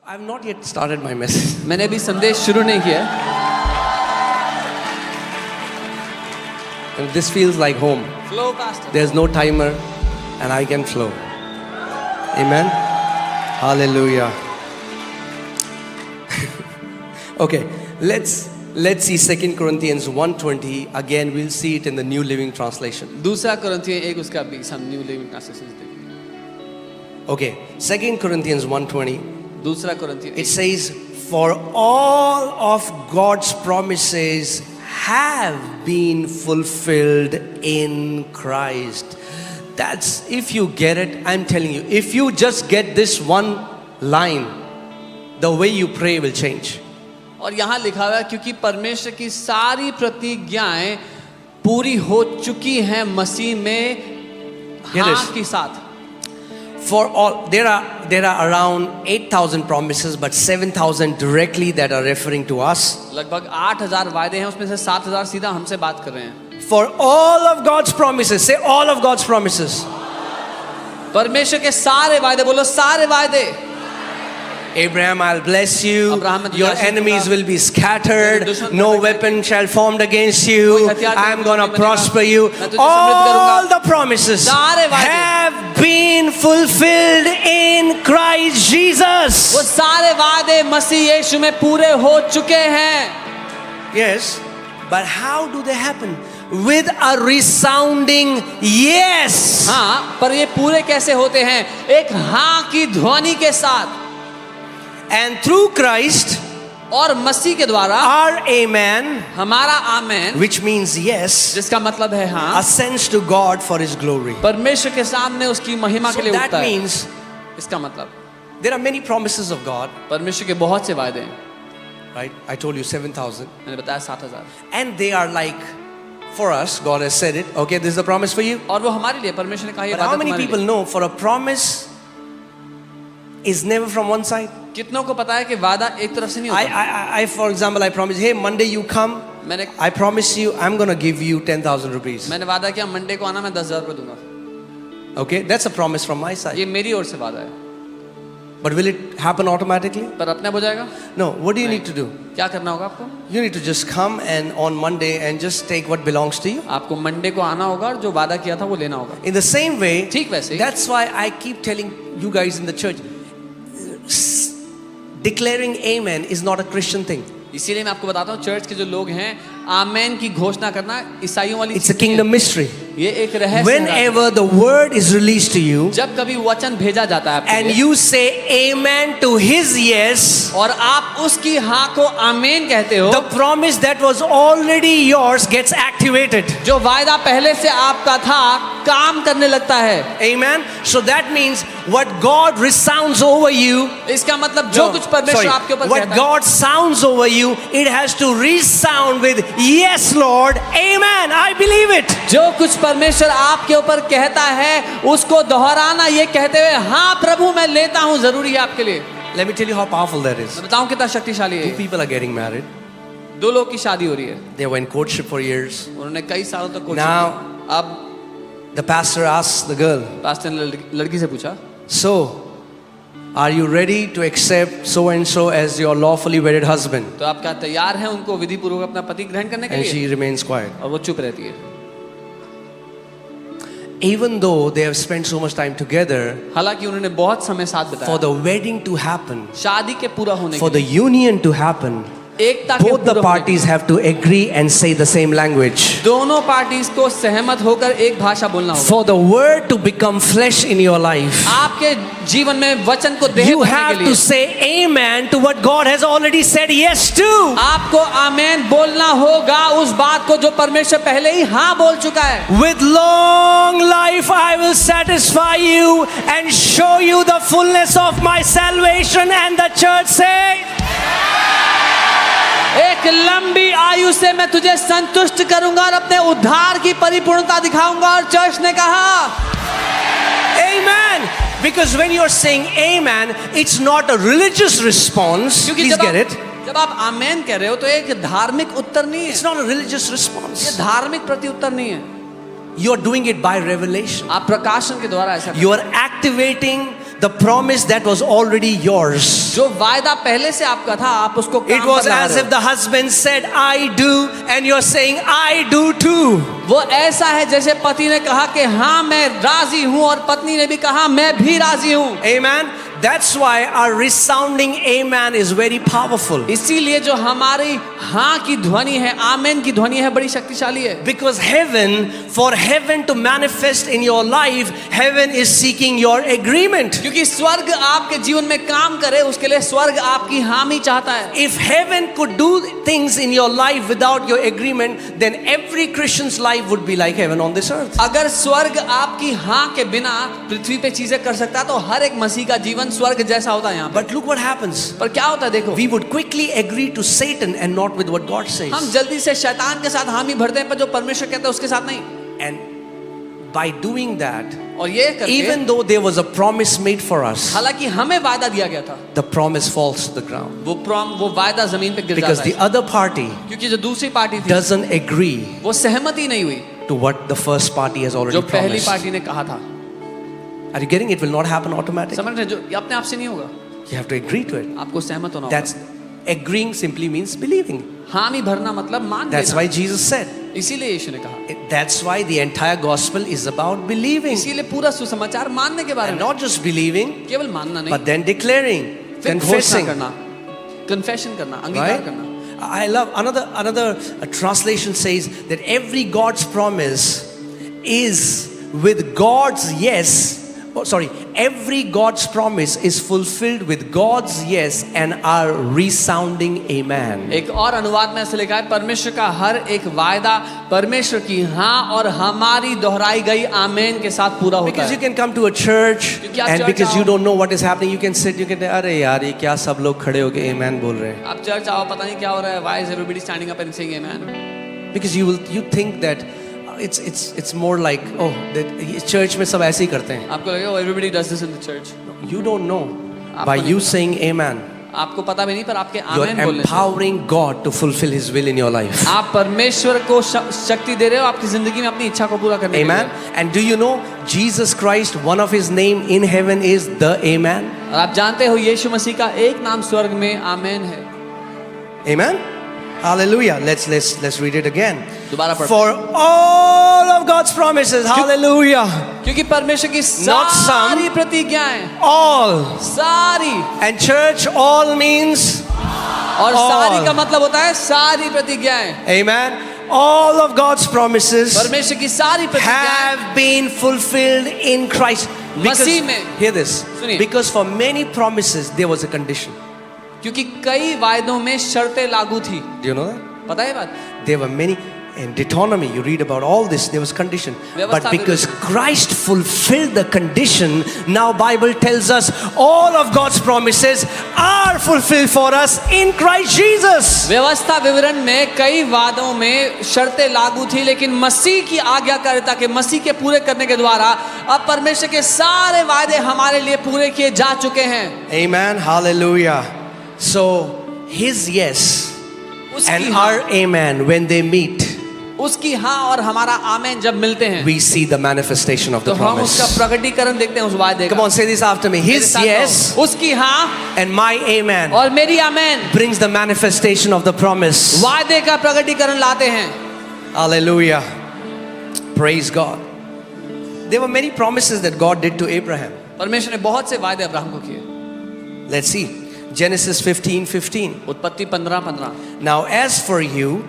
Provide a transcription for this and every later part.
I have not yet started my message. मैंने अभी संदेश शुरू नहीं किया है। And this feels like home. Flow, pastor. There's no timer and I can flow. Amen. Hallelujah. Okay, let's see 2 Corinthians 1:20. Again, we'll see it in the New Living Translation. दूसरा कुरिन्थियों 1 उसका 20 हम न्यू लिविंग ट्रांसलेशन से देखेंगे। Okay, 2 Corinthians 1:20. दूसरा कुरिन्थियों It says, "For all of God's promises have been fulfilled in Christ." That's, if you get it, I'm telling you, if you just get this one line, the way you pray will change. और यहाँ लिखा हुआ है क्योंकि परमेश्वर की सारी प्रतिज्ञाएं पूरी हो चुकी हैं मसीह में हाँ के साथ। For all, there are around 8,000 promises, but 7,000 directly that are referring to us. लगभग 8,000 वायदे हैं, उसमें से 7,000 सीधा हमसे बात कर रहे हैं। For all of God's promises, say all of God's promises. परमेश्वर के सारे वायदे, बोलो सारे वायदे। Abraham, I'll bless you. Abraham में Your तुझे enemies Ashish will be scattered. दुश्मन No पर weapon shall formed against you. कोई हथियार I'm तेरे going to विरुद्ध नहीं prosper बनेगा। you. मैं तुझे समृद्ध All करूंगा। the promises सारे वायदे have been fulfilled in Christ Jesus. वो सारे वादे मसीह यीशु में पूरे हो चुके हैं। Yes, but how do they happen? With a resounding yes. हाँ, पर ये पूरे कैसे होते हैं? एक हाँ की ध्वनि के साथ। And through Christ, और मसीह के द्वारा our amen, हमारा आमेन, which means yes, जिसका मतलब है हाँ, ascends to God for His glory. परमेश्वर के सामने उसकी महिमा So के लिए that उठता है। means इसका मतलब there are many promises of God, परमेश्वर के बहुत से वायदे हैं। right? I told you 7,000. मैंने बताया 7,000। And they are like, for us, God has said it. Okay, this is the promise for you. और वो हमारे लिए परमेश्वर ने कहा ये But how वादा many तुम्हारे people लिए। know for a promise is never from one side? कितनों को पता है कि वादा एक तरफ से नहीं होता। I, for example, I promise, hey, Monday you come. मैंने I promise you, I'm going to give you 10,000 rupees. मैंने वादा किया मंडे को आना, मैं 10,000 रुपए दूंगा। Okay, that's a promise from my side. ये मेरी ओर से वादा है। But will it happen automatically? पर अपने आप हो जाएगा? No. What do you need to do? क्या करना होगा आपको? You need to just come and on Monday and just take what belongs to you. आपको मंडे को आना होगा और जो वादा किया था वो लेना होगा। In the same way, ठीक वैसे ही। that's why I keep telling you guys in the church, declaring amen is not a Christian thing. इसीलिए मैं आपको बताता हूँ चर्च के जो लोग हैं आमेन की घोषणा करना ईसाइयों वाली It's a kingdom mystery. ये एक रहस्य है। Whenever the word is released to you जब कभी वचन भेजा जाता है आपके and लिए, you say amen to his yes, और आप उसकी हाँ को आमेन कहते हो, the promise that was already yours gets activated. जो वायदा पहले से आपका था काम करने लगता है। Amen. So that means what God resounds over you, इसका मतलब जो कुछ परमेश्वर आपके ऊपर what कहता है, God sounds over you, it has to resound with yes, Lord, amen, I believe it. जो कुछ परमेश्वर आपके ऊपर कहता है उसको दोहराना ये कहते हुए हाँ प्रभु मैं लेता हूँ जरूरी है आपके लिए। Let me tell you how powerful that is. मैं बताऊँ कितना शक्तिशाली है। 2 people are getting married. दो लोग की शादी हो रही है, They were in courtship for years. उन्होंने कई सालों तक कोशिश Now, की। अब the pastor asks the girl, pastor ने लड़की से पूछा, so, are you ready to accept so and so as your lawfully wedded husband? तो आप क्या तैयार हैं उनको विधि पूर्वक अपना पति ग्रहण करने के And लिए? she remains quiet. और वो चुप रहती है। Even though they have spent so much time together, हालांकि उन्होंने बहुत समय साथ for बिताया, the wedding to happen, शादी के पूरा होने for के the लिए, union to happen, एकता के both the पूरा होने के parties have to agree and say the same language. लिए, दोनों पार्टीज को सहमत होकर एक भाषा बोलना होगा। For the word to become flesh in your life, आपके जीवन में वचन को देह you बनने have के to लिए say amen to what God has already said yes to. आपको आमेन बोलना होगा उस बात को जो परमेश्वर पहले ही हाँ बोल चुका है। With long life I will satisfy you and show you the fullness of my salvation. And the church say, एक लंबी आयु से मैं तुझे संतुष्ट करूंगा और अपने उद्धार की परिपूर्णता दिखाऊंगा। और चर्च ने कहा amen. Because when you're saying amen, it's not a religious response. क्योंकि Please get it. जब आप आमेन कह रहे हो तो एक धार्मिक उत्तर नहीं है, It's not a religious ये response. धार्मिक प्रति उत्तर नहीं है। You're doing it by revelation. आप प्रकाशन के द्वारा ऐसा You are activating the promise that was already yours. जो वायदा पहले से आपका था, आप उसको काम It was पर लगा as रहे if the husband said, I do, and you're saying, I do too. हो। वो ऐसा है जैसे पति ने कहा कि हाँ मैं राजी हूँ, और पत्नी ने भी कहा मैं भी राजी हूँ। Amen. That's why our resounding amen is very powerful. इसीलिए जो हमारी हाँ की ध्वनि है, आमेन की ध्वनि है, बड़ी शक्तिशाली है। Because heaven, for heaven to manifest in your life, heaven is seeking your agreement. क्योंकि स्वर्ग आपके जीवन में काम करे, उसके लिए स्वर्ग आपकी हामी चाहता है। If heaven could do things in your life without your agreement, then every Christian's life would be like heaven on this earth. अगर स्वर्ग आपकी हाँ के बिना पृथ्वी पे चीजें कर सकता है, तो हर एक मसीह का जीवन स्वर्ग जैसा होता है यहाँ पे। But look what happens. पर क्या होता है देखो, We would quickly agree to Satan and not with what God हम says. जल्दी से शैतान के साथ हामी भरते हैं, पर जो परमेश्वर कहता है उसके साथ नहीं। And by doing that, और ये करके, even though there was a promise made for us, हालांकि हमें वायदा दिया गया था, the promise falls to the ground. वो वायदा जमीन पे गिर Because जाता the है, other party क्योंकि जो दूसरी पार्टी थी doesn't agree वो सहमति नहीं हुई to what the first party has already जो पहली promised. पार्टी ने कहा था। Are you getting it? It will not happen automatically. समझ रहे, जो ये अपने आप से नहीं होगा, You have to agree to it. आपको सहमत होना होगा। That's agreeing simply means believing. हामी भरना मतलब मान That's लेना। why Jesus said. इसीलिए यीशु ने कहा, That's why the entire gospel is about believing. इसीलिए पूरा सुसमाचार मानने के बारे And में, not just believing, केवल मानना नहीं, but then declaring, फिर घोषणा confessing. करना, कन्फेशन करना, अंगीकार Right? करना। I love another translation says that every God's promise is with God's yes. Oh, sorry, every God's promise is fulfilled with God's yes and our resounding amen. एक और अनुवाद में ऐसे लिखा है, परमेश्वर का हर एक वायदा परमेश्वर की हाँ और हमारी दोहराई गई आमेन के साथ पूरा होता Because you है। can come to a church क्योंकि आप and चर्च because you आओ, don't know what is happening, you can sit, you can say, अरे यार ये क्या सब लोग खड़े होके amen बोल रहे हैं. आप चर्च आओ, पता नहीं क्या हो रहा है, why is everybody standing up and saying amen? Because you think that it's more like, oh, that church में सब ऐसे ही करते हैं. आपको लगेगा everybody does this in the church. You don't know. आपको By नहीं you पता। saying amen, आपको पता भी नहीं, पर आपके you're आमेन बोलने से empowering God to fulfill His will in your life. आप परमेश्वर को शक्ति दे रहे हो आपकी जिंदगी में अपनी इच्छा को पूरा करने के Amen. लिए। And do you know Jesus Christ, one of His name in heaven is the Amen. और आप जानते हो यीशु मसीह का एक नाम स्वर्ग में आमेन है। Amen. Hallelujah. Let's read it again. दोबारा पढ़ते For all of God's promises, hallelujah. क्योंकि परमेश्वर की Not some. सारी प्रतिज्ञाएं, All. सारी, And church, all means और all. सारी का मतलब होता है सारी प्रतिज्ञाएं। Amen. All of God's promises परमेश्वर की सारी प्रतिज्ञाएं have been fulfilled in Christ. Because, मसीह में। hear this. सुनिए। Because for many promises there was a condition. क्योंकि कई वायदों में शर्तें लागू थी। Do you know that? पता है बात? There were many. In Deuteronomy, you read about all this. There was condition, व्यवस्था but because Christ fulfilled the condition, now Bible tells us all of God's promises are fulfilled for us in Christ Jesus. व्यवस्था विवरण में कई वादों में शर्तें लागू थी, लेकिन मसीह की आज्ञाकारिता के, मसीह के पूरे करने के द्वारा अब परमेश्वर के सारे वादे हमारे लिए पूरे किए जा चुके हैं। Amen. Hallelujah. So His yes and उसकी our हाँ, amen, when they meet, उसकी हाँ और हमारा आमेन जब मिलते हैं, we see the manifestation of तो the हम उसका promise. प्रकटीकरण देखते हैं उस वादे Come का। on, say this after me. मेरे His साथ yes कहो, उसकी हाँ and my amen और मेरी आमेन brings the manifestation of the promise. वादे का प्रकटीकरण लाते हैं। Hallelujah. Praise God. There were many promises that God did to Abraham. परमेश्वर ने बहुत से वादे अब्राहम को किए। Let's see. Genesis 15:15. उत्पत्ति 15:15। Now as for you,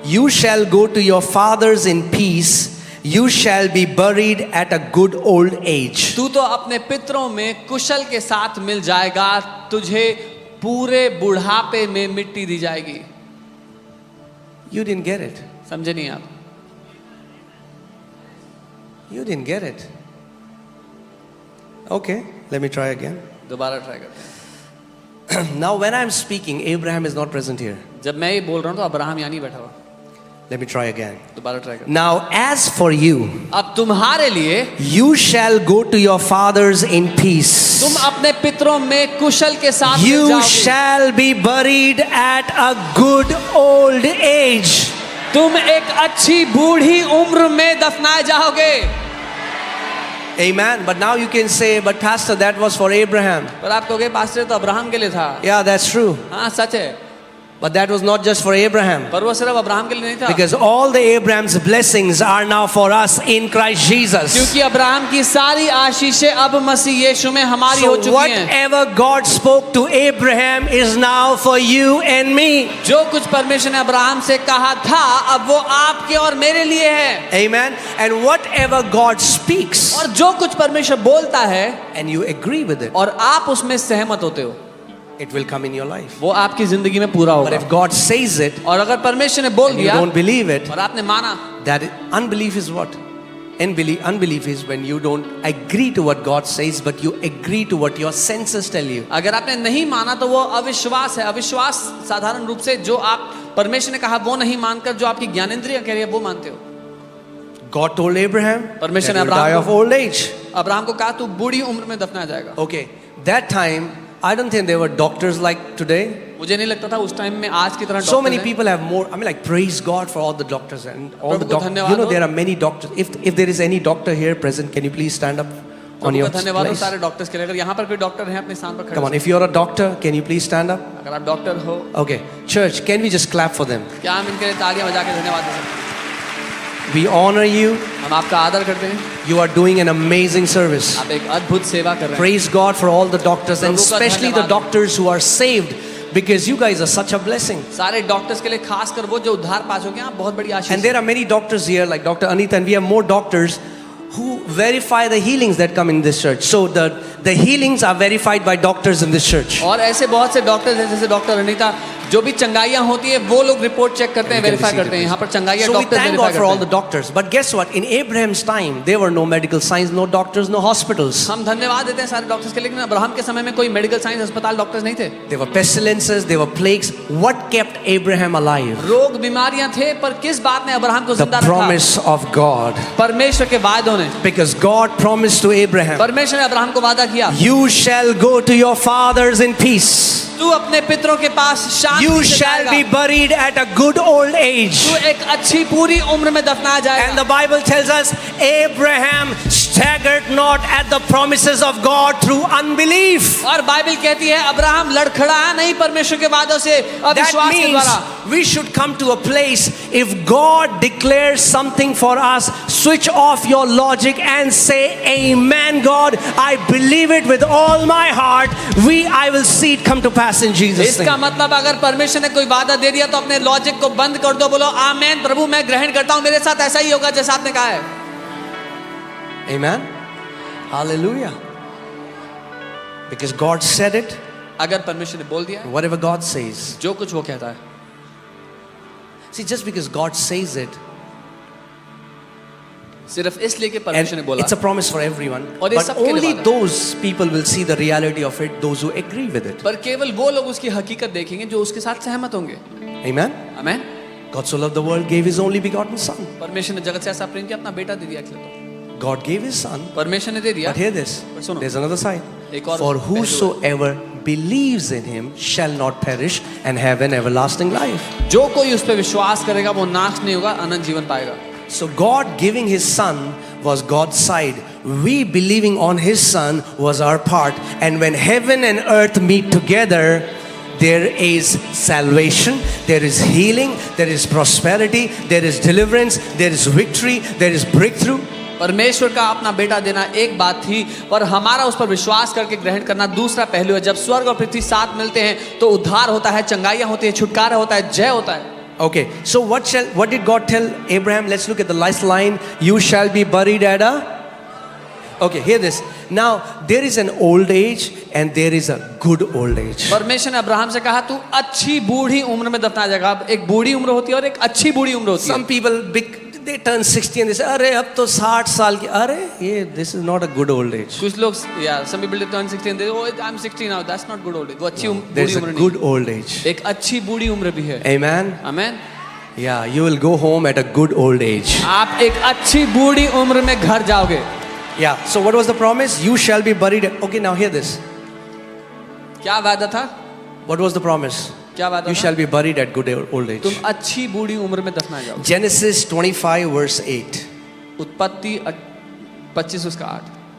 you shall go to your fathers in peace. You shall be buried at a good old age. तू तो अपने पितरों में कुशल के साथ मिल जाएगा, तुझे पूरे बुढ़ापे में मिट्टी दी जाएगी। You didn't get it. समझे नहीं आप? You didn't get it. Okay, let me try again. दोबारा ट्राई करते हैं। Now when I'm speaking, Abraham is not present here. जब मैं ये बोल रहा हूँ तो अब्राहम यहाँ नहीं बैठा हुआ। Let me try again. दोबारा ट्राई करते Now as for you, हैं। अब तुम्हारे लिए you shall go to your fathers in peace. तुम अपने पितरों में कुशल के साथ मिल You जाओगे। shall be buried at a good old age. तुम एक अच्छी बूढ़ी उम्र में दफनाए जाओगे। Amen. But now you can say, but pastor, that was for Abraham. पर आप कहोगे पास्टर तो अब्राहम के लिए था। Yeah, that's true. हाँ सच है, But that was not just for Abraham. पर वो सिर्फ अब्राहम के लिए नहीं था। Because all the Abraham's blessings are now for us in Christ Jesus. क्योंकि अब्राहम की सारी आशीषें अब मसीह यीशु में हमारी हो So चुकी हैं। whatever God spoke to Abraham is now for you and me. जो कुछ परमेश्वर ने अब्राहम से कहा था अब वो आपके और मेरे लिए है। Amen. And whatever God speaks और जो कुछ परमेश्वर बोलता है and you agree with it, और आप उसमें सहमत होते हो, it will come in your life. वो आपकी जिंदगी में पूरा But होगा। if God says it और अगर परमेश्वर ने बोल and you दिया don't believe it, और आपने माना, that unbelief is what? Unbelief is when you don't agree to what God says, but you agree to what your senses tell you. अगर आपने नहीं माना तो वो अविश्वास है। अविश्वास साधारण रूप से जो आप परमेश्वर ने कहा वो नहीं मानकर जो आपकी ज्ञानेंद्रिय कह रही है वो मानते हो। God told Abraham that परमेश्वर ने he will die Abraham of old age. Abraham को कहा तू बूढ़ी उम्र में दफनाया जाएगा। Okay, that time I don't think there were doctors like today. मुझे नहीं लगता था उस टाइम में आज की तरह So डॉक्टर many हैं। people have more. I mean, like, praise God for all the doctors and all the प्रभु को doctors. धन्यवाद You know, हो। there are many doctors. If there is any doctor here present, can you please stand up on Prabhu your को धन्यवाद हो place? सारे doctors के लिए। अगर यहाँ पर कोई डॉक्टर है अपने स्थान पर Come on, खड़े if you're a doctor, can you please stand up? अगर आप डॉक्टर हो Okay, church, can we just clap for them? क्या हम इनके लिए तालियां बजा के धन्यवाद दे सकते हैं? We honor you. हम आपका आदर करते हैं। You are doing an amazing service. आप एक अद्भुत सेवा कर रहे हैं। Praise God for all the doctors and प्रभु का especially the धन्यवाद। doctors who are saved, because you guys are such a blessing. सारे डॉक्टर्स के लिए खासकर वो जो उद्धार पा चुके हैं, आप बहुत बड़ी आशीष And there are many doctors here, like Dr. Anita, and we have more doctors who verify the healings that come in this church. So the healings are verified by doctors in this church. और ऐसे बहुत से doctors हैं जैसे doctor Anita, जो भी चंगाइयाँ होती है वो लोग रिपोर्ट चेक करते हैं, वेरीफाई करते हैं। यहाँ पर चंगाइयाँ So we doctor thank verify God for all करते the doctors. But guess what? In Abraham's time, there were no medical science, no doctors, no hospitals. हैं। हम धन्यवाद देते हैं सारे डॉक्टर्स के लिए, लेकिन अब्राहम के समय में कोई मेडिकल साइंस अस्पताल डॉक्टर्स नहीं थे। There were pestilences, there were plagues. What kept Abraham alive? रोग बीमारियां थे, पर किस बात ने अब्राहम को The जिंदा रखा? promise of God. परमेश्वर के वादों ने। Because God promised to Abraham, परमेश्वर ने अब्राहम को वादा किया, you shall go to your fathers in peace. तू अपने पितरों के पास शांति You से shall जाएगा। be buried at a good old age. तू एक अच्छी पूरी उम्र में दफनाया And जाएगा। the Bible tells us Abraham staggered not at the promises of God through unbelief. और बाइबल कहती है अब्राहम लड़खड़ाया नहीं परमेश्वर के वादों से That अविश्वास के द्वारा। means we should come to a place, if God declares something for us, switch off your logic and say, Amen, God, I believe it with all my heart. I will see it come to pass in Jesus' इसका name. मतलब अगर परमेश्वर ने कोई वादा दे दिया तो अपने लॉजिक को बंद कर दो, बोलो आमेन प्रभु, मैं ग्रहण करता हूं, मेरे साथ ऐसा ही होगा जैसा आपने कहा है। Amen. Hallelujah. Because God said it, अगर परमेश्वर ने बोल दिया है, whatever God says. जो कुछ वो कहता है। See, just because God says it, सिर्फ इसलिए कि and परमेश्वर ने बोला, it's a promise for everyone, और ये but सबके लिए only वादा है। those people will see the reality of it, those who agree with it. पर केवल वो लोग उसकी हकीकत देखेंगे जो उसके साथ सहमत होंगे। Amen. Amen. God so loved the world, gave His only begotten Son. परमेश्वर ने जगत से ऐसा प्रेम किया, अपना बेटा दे दिया अकेले तो। God gave His Son. परमेश्वर ने दे दिया। But hear this, पर सुनो, there's another side. एक और For पहलू है। whosoever believes in Him shall not perish and have an everlasting life. जो कोई उस पर विश्वास करेगा वो नाश नहीं होगा, अनंत जीवन पाएगा। So God giving His Son was God's side. We believing on His Son was our part. And when heaven and earth meet together, there is salvation, there is healing, there is prosperity, there is deliverance, there is victory, there is breakthrough. परमेश्वर का अपना बेटा देना एक बात थी, पर हमारा उस पर विश्वास करके ग्रहण करना दूसरा पहलू है। जब स्वर्ग और पृथ्वी साथ मिलते हैं तो उद्धार होता है, चंगाइयाँ होती है, छुटकारा होता है, जय होता है। Okay, so what did God tell Abraham? Let's look at the last line. You shall be buried at a... Okay, hear this. Now, there is an old age and there is a good old age. परमेश्वर ने Abraham से कहा तू अच्छी बूढ़ी उम्र में दफनाया जाएगा। अब एक बूढ़ी उम्र होती है और एक अच्छी बूढ़ी उम्र होती है। Some people, they turn 60 and they say, अरे अब तो 60 साल की, अरे ये this is not a good old age. कुछ लोग, yeah, some people turn 60 and they, oh, I'm 60 now, that's not good old age. वो अच्छी There's बूढ़ी a उम्र नहीं। good old age. एक अच्छी बूढ़ी उम्र भी है। Amen. Amen. Yeah, you will go home at a good old age. आप एक अच्छी बूढ़ी उम्र में घर जाओगे। Yeah, so what was the promise? You shall be buried. Okay, now hear this. क्या वादा था? What was the promise? क्या वादा You था? shall be buried at good old age. तुम अच्छी बूढ़ी उम्र में दफनाए जाओगे। Genesis 25 verse 8. उत्पत्ति 25 उसका 8।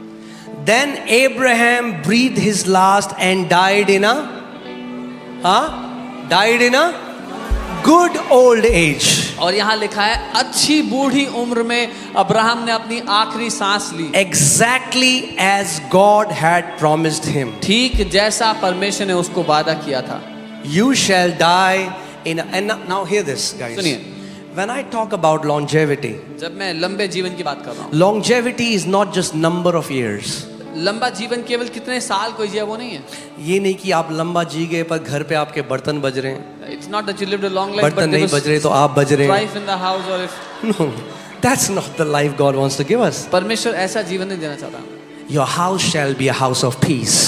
Then Abraham breathed his last and died in a good old age. और यहाँ लिखा है अच्छी बूढ़ी उम्र में अब्राहम ने अपनी आखिरी सांस ली, Exactly as God had promised him. ठीक जैसा परमेश्वर ने उसको वादा किया था। You shall die in a, and now hear this, guys. सुनिए, When I talk about longevity, जब मैं लंबे जीवन की बात कर रहा हूँ, longevity is not just number of years. लंबा जीवन केवल कितने साल कोई जिया वो नहीं है। ये नहीं कि आप लंबा जी गए पर घर पे आपके बर्तन बज रहे हैं, It's not that you lived a long life, बर्तन but there नहीं बज रहे was तो आप बज रहे हैं. strife in the house, or if No, that's not the life God wants to give us. परमेश्वर ऐसा जीवन नहीं देना चाहता। Your house shall be a house of peace.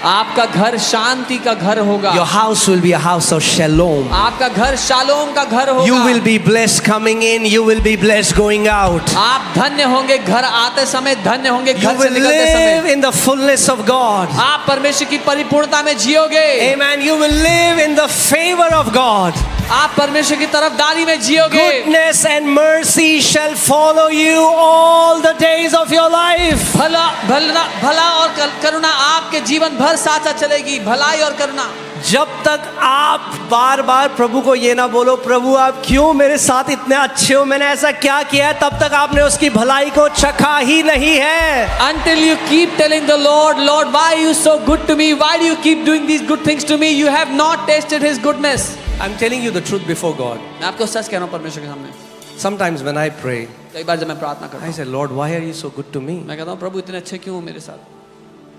आपका घर शांति का घर होगा। Your house will be a house of shalom. आपका घर शालोम का घर होगा। You will be blessed coming in, you will be blessed going out. आप धन्य होंगे घर आते समय, धन्य होंगे You घर से will निकलते live समय। in the fullness of God. आप परमेश्वर की परिपूर्णता में जियोगे। Amen. You will live in the favor of God. आप परमेश्वर की तरफदारी में जियोगे। Goodness and mercy shall follow you all the days of your life. भला और करुणा आपके जीवन भर साथ साथ चलेगी। भलाई और करुणा। जब तक आप बार बार प्रभु को ये ना बोलो, प्रभु आप क्यों मेरे साथ इतने अच्छे हो, मैंने ऐसा क्या किया है, तब तक आपने उसकी भलाई को चखा ही नहीं है. Until you keep telling the Lord, Lord, why are you so good to me? Why do you keep doing these good things to me? You have not tasted His goodness. I'm telling you the truth before God. मैं आपको सच कह रहा हूँ परमेश्वर के सामने। Sometimes when I pray, कई बार जब मैं प्रार्थना करता I हूँ, say, Lord, why are you so good to me? मैं कहता हूँ प्रभु इतने अच्छे क्यों हो मेरे साथ?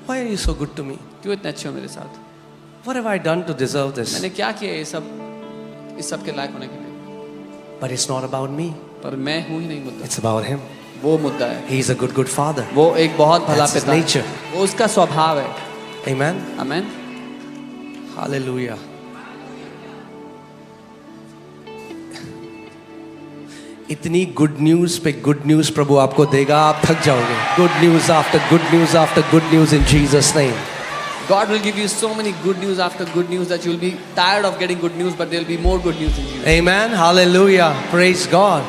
Why are you so good to me? क्यों इतने अच्छे हो मेरे साथ? What have I done to deserve this? मैंने क्या किया ये सब इस सब के लायक होने के लिए? But it's not about me. पर मैं हूँ ही नहीं मुद्दा, It's about Him. वो मुद्दा है। He's a good father. वो एक बहुत भला That's his पिता है। nature. वो उसका स्वभाव है। Amen. आमेन। Hallelujah. इतनी गुड न्यूज पे गुड न्यूज प्रभु आपको देगा, आप थक जाओगे. Good news after good news after good news in Jesus name. God will give you so many good news after good news that you will be tired of getting good news, but there will be more good news in Jesus. Amen. Hallelujah. Praise God.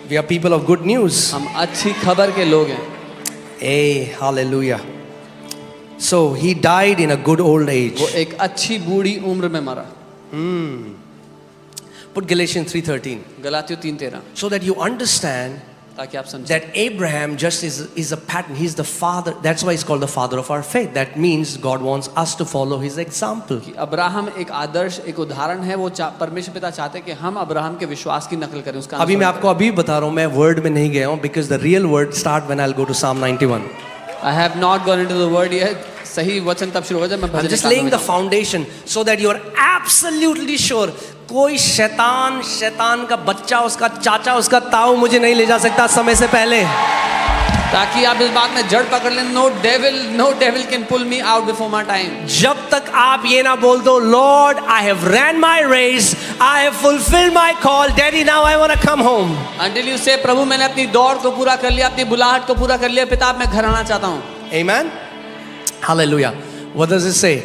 We are people of good news. हम अच्छी खबर के लोग हैं। Hey, hallelujah. So he died in a good old age. वो एक अच्छी बूढ़ी उम्र में मरा। Put Galatians 3:13. गलातियों 3:13, So that you understand ताकि आप समझें that Abraham just is a pattern. He's the father. That's why he's called the father of our faith. That means God wants us to follow his example. कि Abraham एक आदर्श, एक उदाहरण है। वो परमेश्वर पिता चाहते हैं कि हम अब्राहम के विश्वास की नकल करें, उसका अभी मैं आपको अभी बता रहा हूँ, मैं वर्ड में नहीं गया हूँ, because the real word start when I'll go to Psalm 91. I have not gone into the word yet. सही वचन तब शुरू होगा जब मैं I'm भजन just निकालने laying में the foundation so that you're absolutely sure कोई शैतान का बच्चा, उसका चाचा, उसका ताऊ मुझे नहीं ले जा सकता समय से पहले. ताकि आप इस बात में जड़ पकड़ लें, no devil can pull me out before my time. जब तक आप ये ना बोल दो, Lord, I have ran my race, I have fulfilled my call, Daddy, now I want to come home. Until you say, प्रभु मैंने अपनी दौड़ को पूरा कर लिया, अपनी बुलाहट को पूरा कर लिया, पिता अब मैं घर आना चाहता हूँ. Amen. Hallelujah. What does it say?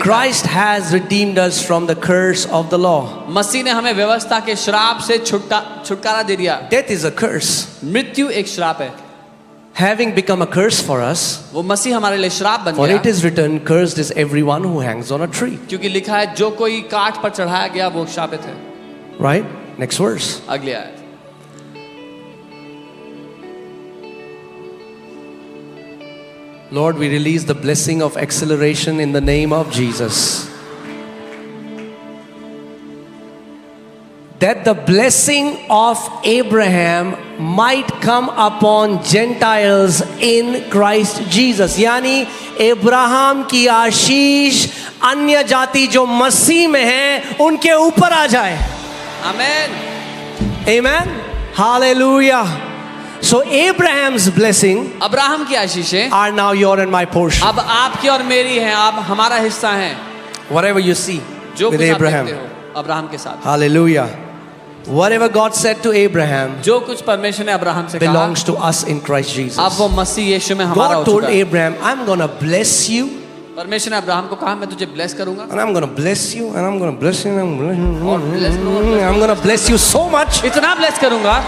Christ has redeemed us from the curse of the law. मसीह ने हमें व्यवस्था के श्राप से छुटकारा दे दिया. Death is a curse. मृत्यु एक श्राप है. Having become a curse for us, वो मसीह हमारे लिए श्राप बन for गया. it is written, cursed is everyone who hangs on a tree. क्योंकि लिखा है जो कोई काठ पर चढ़ाया गया वो शापित है. Right? Next verse. अगली आयत. Lord, we release the blessing of acceleration in the name of Jesus. That the blessing of Abraham might come upon Gentiles in Christ Jesus. यानी अब्राहम की आशीष अन्य जाति जो मसीह में हैं उनके ऊपर आ जाए. आमेन. Amen. Hallelujah. So Abraham's blessing Abraham की आशीषें are now your and my portion. अब आपकी और मेरी हैं, आप हमारा हिस्सा हैं. Whatever you see जो with कुछ आप Abraham. देखते हो अब्राहम के साथ. Hallelujah. Whatever God said to Abraham जो कुछ परमेश्वर ने अब्राहम से कहा, belongs to us in Christ Jesus. अब वो मसीह यीशु में हमारा हो God told चुका है. Abraham, I'm going to bless you परमेश्वर ने अब्राहम को कहा मैं तुझे ब्लेस करूंगा. and I'm going to bless you and I'm going to bless you and और bless I'm going to bless you so much इतना ब्लेस करूंगा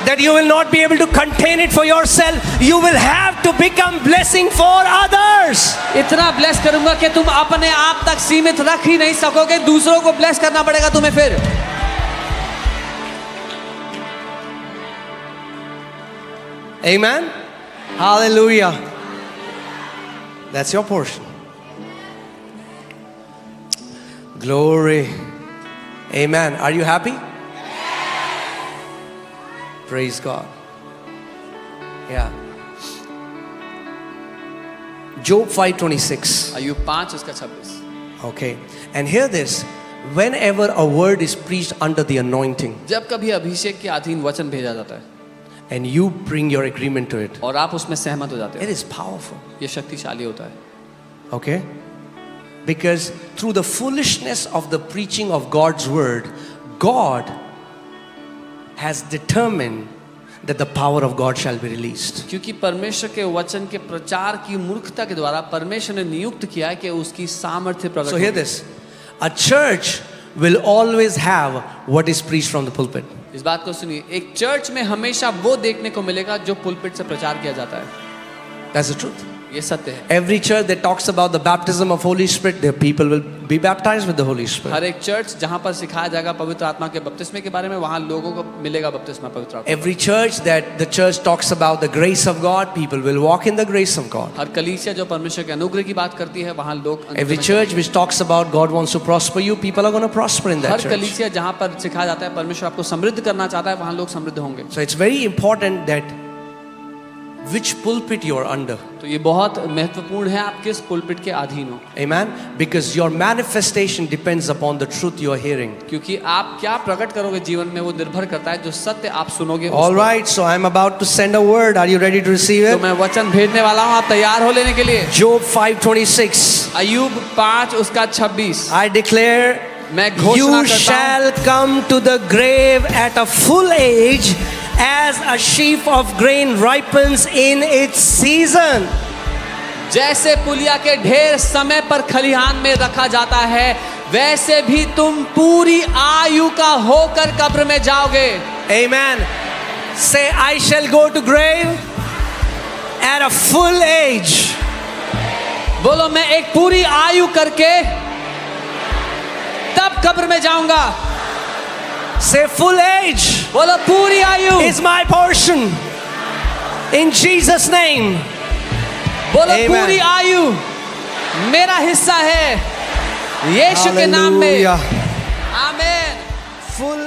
that you will not be able to contain it for yourself. You will have to become blessing for others. इतना bless करूंगा कि तुम अपने आप तक सीमित रख ही नहीं सकोगे, दूसरों को ब्लेस करना पड़ेगा तुम्हें फिर। Amen. Hallelujah. That's your portion. Glory. Amen. Are you happy? Praise God. Yeah. Job 5:26. अय्यूब 5 उसका 26। Okay. And hear this. Whenever a word is preached under the anointing जब कभी अभिषेक के अधीन वचन भेजा जाता है and you bring your agreement to it, और आप उसमें सहमत हो जाते it हो, is powerful. ये शक्तिशाली होता है। Okay? Because through the foolishness of the preaching of God's word, God has determined that the power of God shall be released. क्योंकि परमेश्वर के वचन के प्रचार की मूर्खता के द्वारा परमेश्वर ने नियुक्त किया है कि उसकी सामर्थ्य प्रकट So hear होगी। this. A church will always have what is preached from the pulpit. इस बात को सुनिए, एक चर्च में हमेशा वो देखने को मिलेगा जो पुलपिट से प्रचार किया जाता है। That's the truth. ये सत्य है। Every church that talks about the baptism of Holy Spirit, their people will be baptized with the Holy Spirit. हर एक चर्च जहाँ पर सिखाया जाएगा पवित्र आत्मा के बपतिस्मे के बारे में, वहाँ लोगों को मिलेगा बपतिस्मा पवित्र आत्मा। Every church that the church talks about the grace of God, people will walk in the grace of God. हर कलीसिया जो परमेश्वर के अनुग्रह की बात करती है, वहाँ लोग Every church which talks about God wants to prosper you, people are going to prosper in that her church. कलीसिया जहाँ पर सिखाया जाता है परमेश्वर आपको समृद्ध करना चाहता है, वहाँ लोग समृद्ध होंगे। So it's very important that which pulpit you are under. तो ये बहुत महत्वपूर्ण है आप किस पुलपिट के अधीन हो, Amen. Because your manifestation depends upon the truth you are hearing. क्योंकि आप क्या प्रकट करोगे जीवन में वो निर्भर करता है जो सत्य आप सुनोगे। All right, so I'm about to send a word. Are you ready to receive तो it? मैं वचन भेजने वाला हूँ, आप तैयार हो लेने के लिए। Job 5:26. अय्यूब 5 उसका 26। I declare, मैं घोषणा you करता हूँ, shall come to the grave at a full age, as a sheaf of grain ripens in its season. जैसे पुलिया के ढेर समय पर खलिहान में रखा जाता है, वैसे भी तुम पूरी आयु का होकर कब्र में जाओगे। Amen. Say, I shall go to grave at a full age. बोलो, मैं एक पूरी आयु करके तब कब्र में जाऊंगा। Say, full age बोलो, पूरी आयु is my portion. In Jesus' name. बोलो, Amen. पूरी आयु मेरा हिस्सा है, यीशु के नाम में। Hallelujah. आमीन। Full